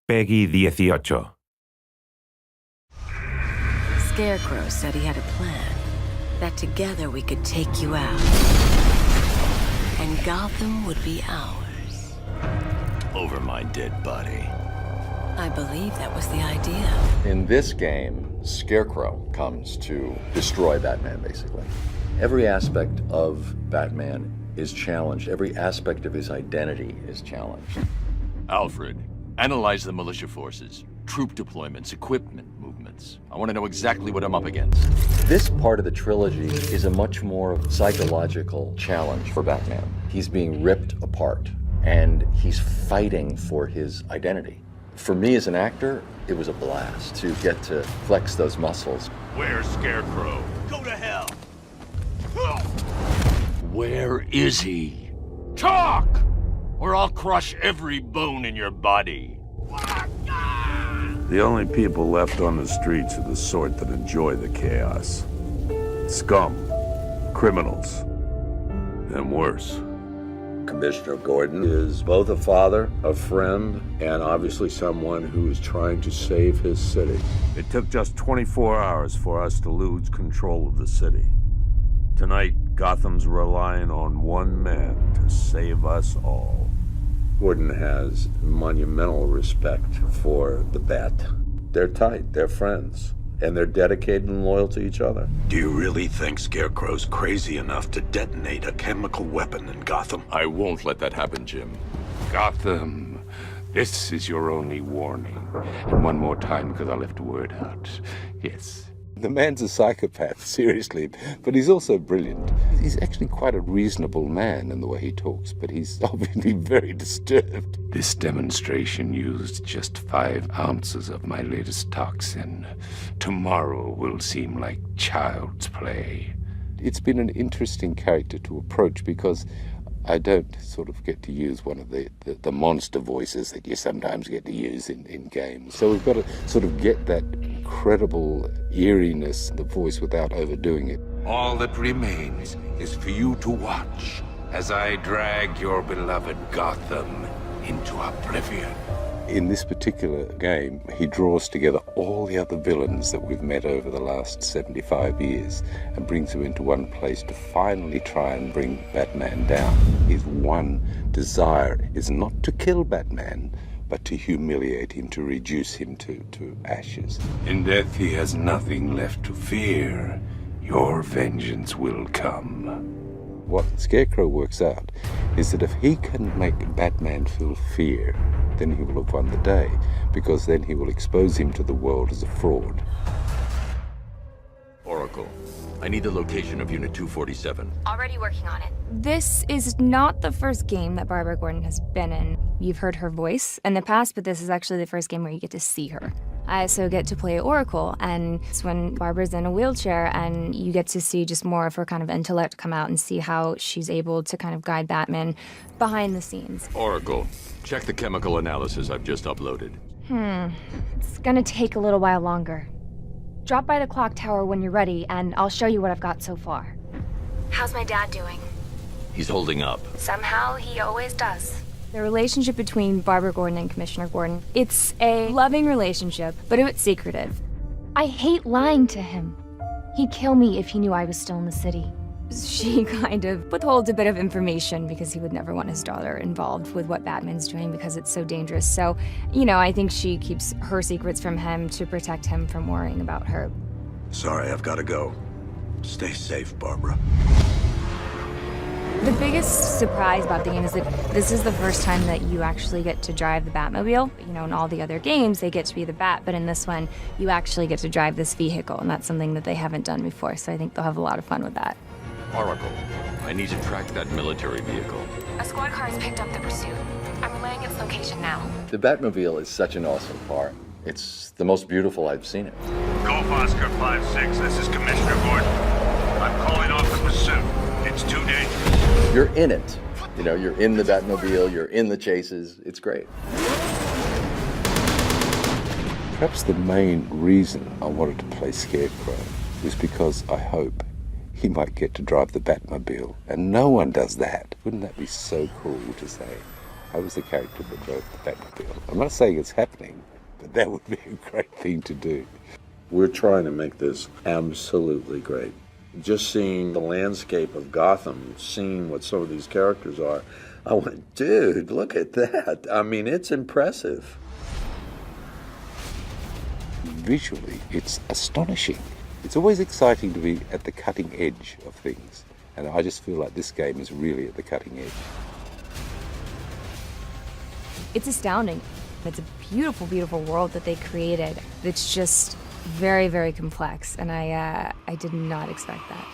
Peggy 18. Scarecrow said he had a plan, that together we could take you out, and Gotham would be ours. Over my dead body. I believe that was the idea. In this game, Scarecrow comes to destroy Batman, basically. Every aspect of Batman is challenged. Every aspect of his identity is challenged. Alfred, analyze the militia forces, troop deployments, equipment movements. I want to know exactly what I'm up against. This part of the trilogy is a much more psychological challenge for Batman. He's being ripped apart, and he's fighting for his identity. For me as an actor, it was a blast to get to flex those muscles. Where's Scarecrow? Go to hell! Where is he? Talk! Or I'll crush every bone in your body. The only people left on the streets are the sort that enjoy the chaos. Scum, criminals, and worse. Commissioner Gordon is both a father, a friend, and obviously someone who is trying to save his city. It took just 24 hours for us to lose control of the city. Tonight, Gotham's relying on one man to save us all. Gordon has monumental respect for the Bat. They're tight, they're friends, and they're dedicated and loyal to each other. Do you really think Scarecrow's crazy enough to detonate a chemical weapon in Gotham? I won't let that happen, Jim. Gotham, this is your only warning. And one more time, because I left a word out. Yes. The man's a psychopath, seriously, but he's also brilliant. He's actually quite a reasonable man in the way he talks, but he's obviously very disturbed. This demonstration used just 5 ounces of my latest toxin. Tomorrow will seem like child's play. It's been an interesting character to approach because I don't sort of get to use one of the monster voices that you sometimes get to use in games. So we've got to sort of get that incredible eeriness in the voice without overdoing it. All that remains is for you to watch as I drag your beloved Gotham into oblivion. In this particular game, he draws together all the other villains that we've met over the last 75 years and brings them into one place to finally try and bring Batman down. His one desire is not to kill Batman, but to humiliate him, to reduce him to ashes. In death, he has nothing left to fear. Your vengeance will come. What Scarecrow works out is that if he can make Batman feel fear, then he will have won the day, because then he will expose him to the world as a fraud. Oracle, I need the location of Unit 247. Already working on it. This is not the first game that Barbara Gordon has been in. You've heard her voice in the past, but this is actually the first game where you get to see her. I also get to play Oracle, and it's when Barbara's in a wheelchair and you get to see just more of her kind of intellect come out and see how she's able to kind of guide Batman behind the scenes. Oracle, check the chemical analysis I've just uploaded. It's gonna take a little while longer. Drop by the clock tower when you're ready, and I'll show you what I've got so far. How's my dad doing? He's holding up. Somehow, he always does. The relationship between Barbara Gordon and Commissioner Gordon, it's a loving relationship, but it's secretive. I hate lying to him. He'd kill me if he knew I was still in the city. She kind of withholds a bit of information because he would never want his daughter involved with what Batman's doing because it's so dangerous. So, you know, I think she keeps her secrets from him to protect him from worrying about her. Sorry, I've got to go. Stay safe, Barbara. The biggest surprise about the game is that this is the first time that you actually get to drive the Batmobile. You know, in all the other games, they get to be the Bat, but in this one, you actually get to drive this vehicle, and that's something that they haven't done before, so I think they'll have a lot of fun with that. Oracle, I need to track that military vehicle. A squad car has picked up the pursuit. I'm relaying its location now. The Batmobile is such an awesome car. It's the most beautiful I've seen it. Golf Oscar 5-6, this is Commissioner Gordon. I'm calling off the pursuit. It's too dangerous. You're in it. You know, you're in the Batmobile, you're in the chases. It's great. Perhaps the main reason I wanted to play Scarecrow is because I hope he might get to drive the Batmobile. And no one does that. Wouldn't that be so cool to say, I was the character that drove the Batmobile. I'm not saying it's happening, but that would be a great thing to do. We're trying to make this absolutely great. Just seeing the landscape of Gotham, seeing what some of these characters are, I went, dude, look at that. I mean, it's impressive. Visually, it's astonishing. It's always exciting to be at the cutting edge of things, and I just feel like this game is really at the cutting edge. It's astounding. It's a beautiful, beautiful world that they created. It's just very, very complex, and I did not expect that.